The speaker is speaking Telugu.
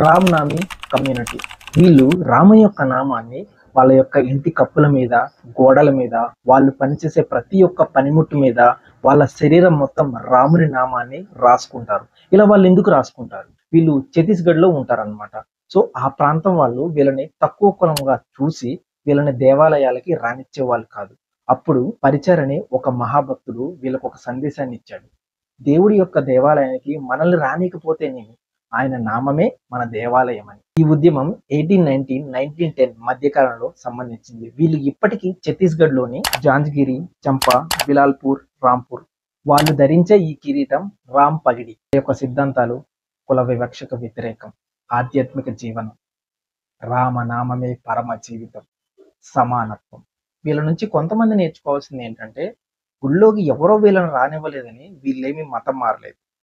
రామ్నామి కమ్యూనిటీ. వీళ్ళు రాము యొక్క నామాన్ని వాళ్ళ యొక్క ఇంటి కప్పుల మీద, గోడల మీద, వాళ్ళు పనిచేసే ప్రతి ఒక్క పనిముట్టు మీద, వాళ్ళ శరీరం మొత్తం రాముని నామాన్ని రాసుకుంటారు. ఇలా వాళ్ళు ఎందుకు రాసుకుంటారు? వీళ్ళు ఛత్తీస్గఢ్లో ఉంటారనమాట. సో ఆ ప్రాంతం వాళ్ళు వీళ్ళని తక్కువ కులంగా చూసి వీళ్ళని దేవాలయాలకి రానిచ్చే వాళ్ళు కాదు. అప్పుడు పరిచర్ అనే ఒక మహాభక్తుడు వీళ్ళకు ఒక సందేశాన్ని ఇచ్చాడు. దేవుడి యొక్క దేవాలయానికి మనల్ని రానికపోతేనేమి, ఆయన నామమే మన దేవాలయం అని. ఈ ఉద్యమం 1819, 1910 మధ్యకాలంలో సంబంధించింది. వీళ్ళు ఇప్పటికీ ఛత్తీస్గఢ్ లోని జాంజ్గిరి, చంపా, బిలాల్పూర్, రాంపూర్ వాళ్ళు ధరించే ఈ కిరీటం రామ్ పగిడి యొక్క సిద్ధాంతాలు కుల వివక్షకు వ్యతిరేకం, ఆధ్యాత్మిక జీవనం, రామనామమే పరమ జీవితం, సమానత్వం. వీళ్ళ నుంచి కొంతమంది నేర్చుకోవాల్సింది ఏంటంటే, గుళ్ళోకి ఎవరో వీళ్ళని రానివ్వలేదని వీళ్ళేమి మతం మారలేదు.